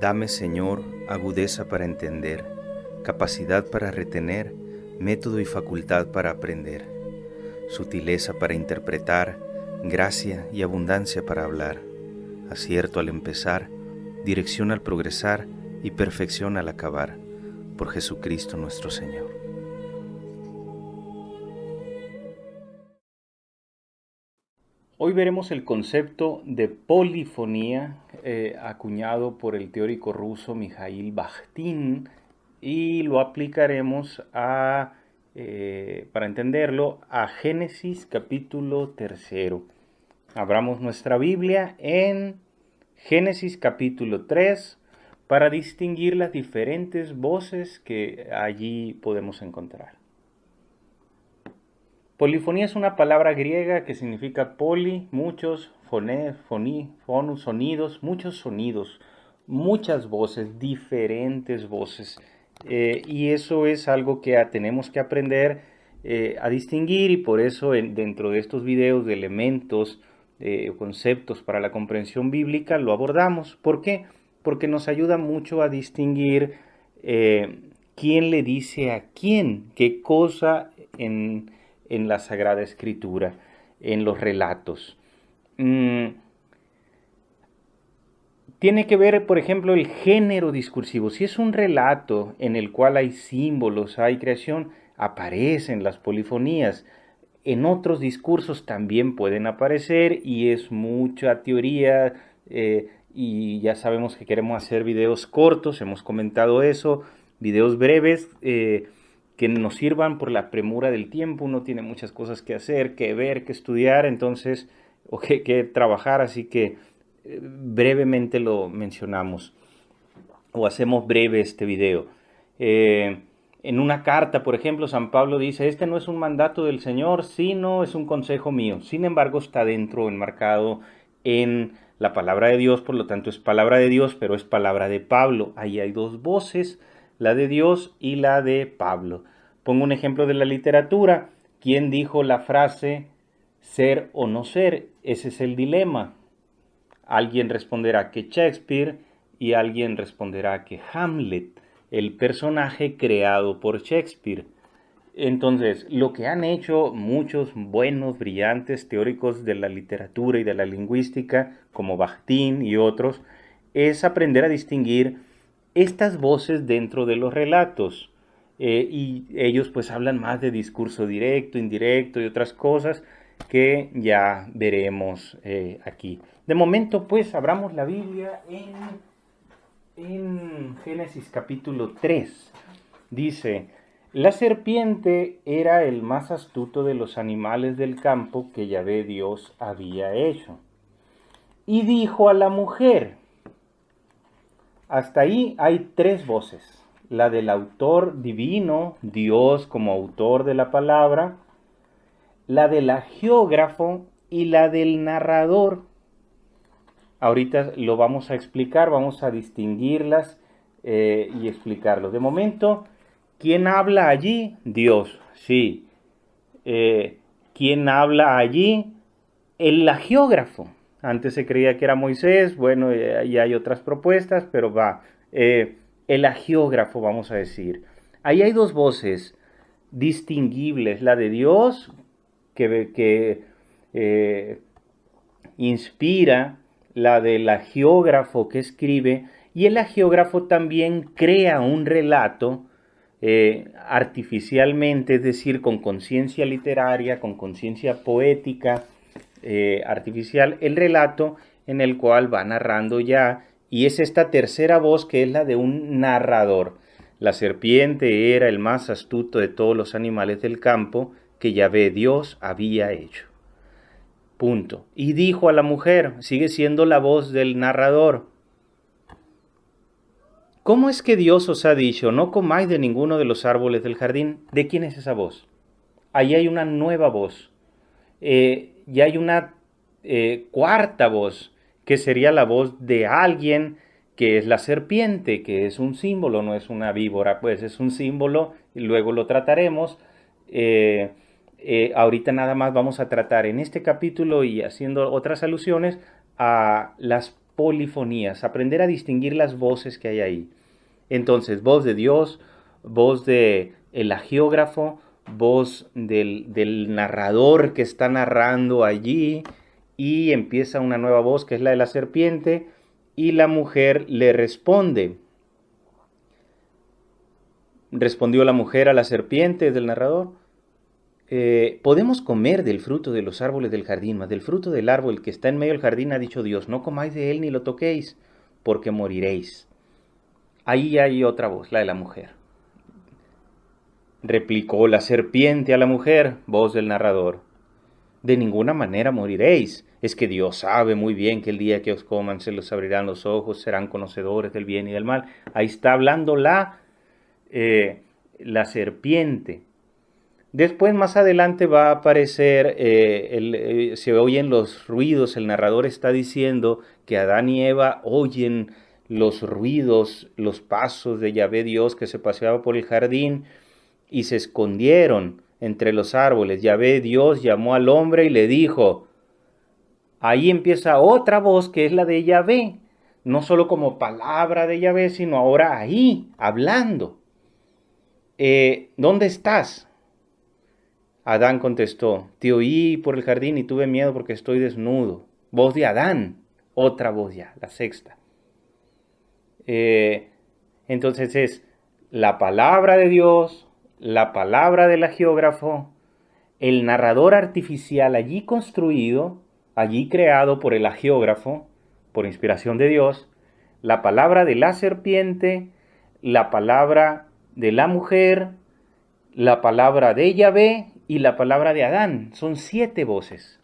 Dame, Señor, agudeza para entender, capacidad para retener, método y facultad para aprender, sutileza para interpretar, gracia y abundancia para hablar, acierto al empezar, dirección al progresar y perfección al acabar, por Jesucristo nuestro Señor. Hoy veremos el concepto de polifonía acuñado por el teórico ruso Mikhail Bakhtin y lo aplicaremos para entenderlo a Génesis capítulo 3. Abramos nuestra Biblia en Génesis capítulo 3 para distinguir las diferentes voces que allí podemos encontrar. Polifonía es una palabra griega que significa poli, muchos, fonus, sonidos, muchos sonidos, muchas voces, diferentes voces. Y eso es algo que tenemos que aprender a distinguir, y por eso dentro de estos videos de elementos, conceptos para la comprensión bíblica lo abordamos. ¿Por qué? Porque nos ayuda mucho a distinguir quién le dice a quién, qué cosa en la Sagrada Escritura, en los relatos. Tiene que ver, por ejemplo, el género discursivo. Si es un relato en el cual hay símbolos, hay creación, aparecen las polifonías. En otros discursos también pueden aparecer y es mucha teoría, y ya sabemos que queremos hacer videos cortos, hemos comentado eso, videos breves, que nos sirvan por la premura del tiempo. Uno tiene muchas cosas que hacer, que ver, que estudiar, entonces, o que trabajar, así que brevemente lo mencionamos o hacemos breve este video. En una carta, por ejemplo, San Pablo dice: este no es un mandato del Señor, sino es un consejo mío. Sin embargo, está dentro, enmarcado en la palabra de Dios, por lo tanto es palabra de Dios, pero es palabra de Pablo. Ahí hay dos voces, la de Dios y la de Pablo. Pongo un ejemplo de la literatura. ¿Quién dijo la frase ser o no ser? Ese es el dilema. Alguien responderá que Shakespeare y alguien responderá que Hamlet, el personaje creado por Shakespeare. Entonces, lo que han hecho muchos buenos, brillantes teóricos de la literatura y de la lingüística, como Bakhtin y otros, es aprender a distinguir estas voces dentro de los relatos. Y ellos pues hablan más de discurso directo, indirecto y otras cosas que ya veremos aquí. De momento pues abramos la Biblia en Génesis capítulo 3. Dice: la serpiente era el más astuto de los animales del campo que Yahvé Dios había hecho. Y dijo a la mujer. Hasta ahí hay tres voces. La del autor divino, Dios como autor de la palabra, la del agiógrafo y la del narrador. Ahorita lo vamos a explicar, vamos a distinguirlas y explicarlo. De momento, ¿quién habla allí? Dios, sí. ¿Quién habla allí? El agiógrafo. Antes se creía que era Moisés, bueno, ya hay otras propuestas, pero va. El agiógrafo, vamos a decir. Ahí hay dos voces distinguibles, la de Dios, que inspira, la del agiógrafo que escribe, y el agiógrafo también crea un relato artificialmente, es decir, con conciencia literaria, con conciencia poética, artificial, el relato en el cual va narrando ya, y es esta tercera voz que es la de un narrador. La serpiente era el más astuto de todos los animales del campo que Yahvé Dios había hecho. Punto. Y dijo a la mujer, sigue siendo la voz del narrador: ¿cómo es que Dios os ha dicho, no comáis de ninguno de los árboles del jardín? ¿De quién es esa voz? Ahí hay una nueva voz. Ya hay una cuarta voz, que sería la voz de alguien que es la serpiente, que es un símbolo, no es una víbora, pues es un símbolo, y luego lo trataremos. Ahorita nada más vamos a tratar en este capítulo y haciendo otras alusiones a las polifonías, aprender a distinguir las voces que hay ahí. Entonces, voz de Dios, voz de el agiógrafo, voz del narrador que está narrando allí, y empieza una nueva voz que es la de la serpiente, y la mujer le responde. Respondió la mujer a la serpiente del narrador: podemos comer del fruto de los árboles del jardín, mas del fruto del árbol que está en medio del jardín ha dicho Dios: no comáis de él ni lo toquéis, porque moriréis. Ahí hay otra voz, la de la mujer. Replicó la serpiente a la mujer, voz del narrador: de ninguna manera moriréis. Es que Dios sabe muy bien que el día que os coman se les abrirán los ojos, serán conocedores del bien y del mal. Ahí está hablando la serpiente. Después, más adelante, va a aparecer, se oyen los ruidos, el narrador está diciendo que Adán y Eva oyen los ruidos, los pasos de Yahvé Dios que se paseaba por el jardín y se escondieron entre los árboles. Yahvé Dios llamó al hombre y le dijo. Ahí empieza otra voz que es la de Yahvé, no solo como palabra de Yahvé, sino ahora ahí, hablando. ¿Dónde estás? Adán contestó: te oí por el jardín y tuve miedo porque estoy desnudo. Voz de Adán, otra voz ya, la sexta. Entonces es la palabra de Dios, la palabra del agiógrafo, el narrador artificial allí construido, allí creado por el agiógrafo, por inspiración de Dios, la palabra de la serpiente, la palabra de la mujer, la palabra de Yahvé y la palabra de Adán. Son 7 voces.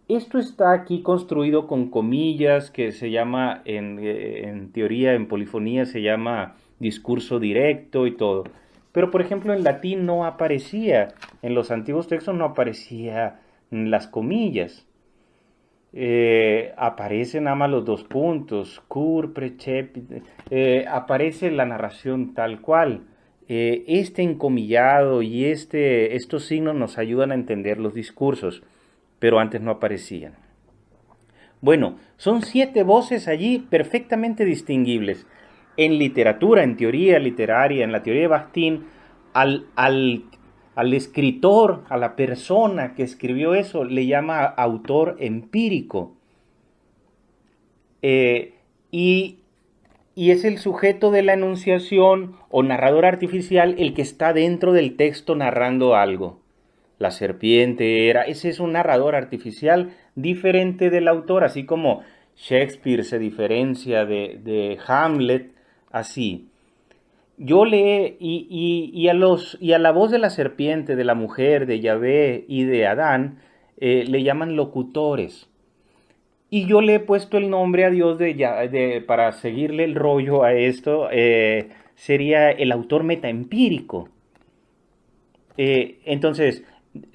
Esto está aquí construido con comillas, que se llama, en teoría, en polifonía, se llama discurso directo y todo. Pero, por ejemplo, en latín no aparecía, en los antiguos textos no aparecía las comillas. Aparecen nada más los 2 puntos, cur, precep, aparece la narración tal cual. Este encomillado y estos signos nos ayudan a entender los discursos, pero antes no aparecían. Bueno, son 7 voces allí perfectamente distinguibles. En literatura, en teoría literaria, en la teoría de Bakhtin, al escritor, a la persona que escribió eso, le llama autor empírico. Y es el sujeto de la enunciación o narrador artificial el que está dentro del texto narrando algo. La serpiente ese es un narrador artificial diferente del autor, así como Shakespeare se diferencia de Hamlet, así. Yo leí, y a la voz de la serpiente, de la mujer, de Yahvé y de Adán, le llaman locutores. Y yo le he puesto el nombre a Dios para seguirle el rollo a esto, sería el autor metaempírico. Entonces,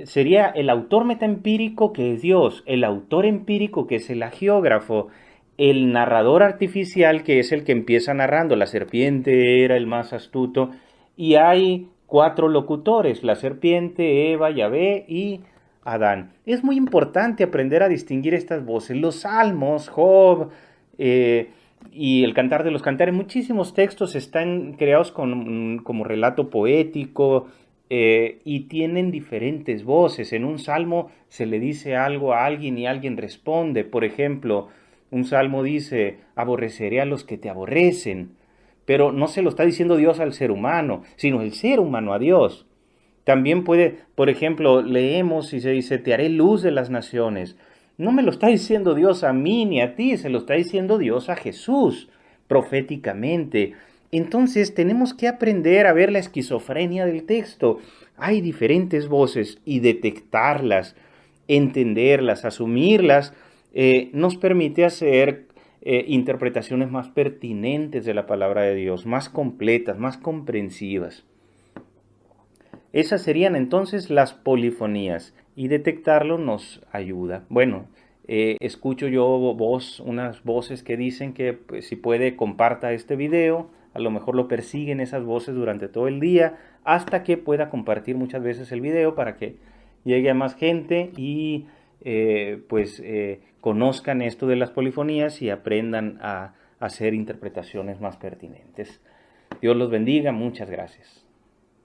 sería el autor metaempírico, que es Dios, el autor empírico, que es el agiógrafo, el narrador artificial, que es el que empieza narrando. La serpiente era el más astuto, y hay 4 locutores: la serpiente, Eva, Yahvé y Adán. Es muy importante aprender a distinguir estas voces. Los salmos, Job y el Cantar de los Cantares, muchísimos textos están creados como relato poético, y tienen diferentes voces. En un salmo se le dice algo a alguien y alguien responde. Por ejemplo, un salmo dice: aborreceré a los que te aborrecen. Pero no se lo está diciendo Dios al ser humano, sino el ser humano a Dios. También puede, por ejemplo, leemos y se dice: te haré luz de las naciones. No me lo está diciendo Dios a mí ni a ti, se lo está diciendo Dios a Jesús, proféticamente. Entonces tenemos que aprender a ver la esquizofrenia del texto. Hay diferentes voces y detectarlas, entenderlas, asumirlas, nos permite hacer interpretaciones más pertinentes de la palabra de Dios, más completas, más comprensivas. Esas serían entonces las polifonías, y detectarlo nos ayuda. Bueno, escucho yo unas voces que dicen que pues, si puede comparta este video. A lo mejor lo persiguen esas voces durante todo el día hasta que pueda compartir muchas veces el video para que llegue a más gente y conozcan esto de las polifonías y aprendan a hacer interpretaciones más pertinentes. Dios los bendiga, muchas gracias.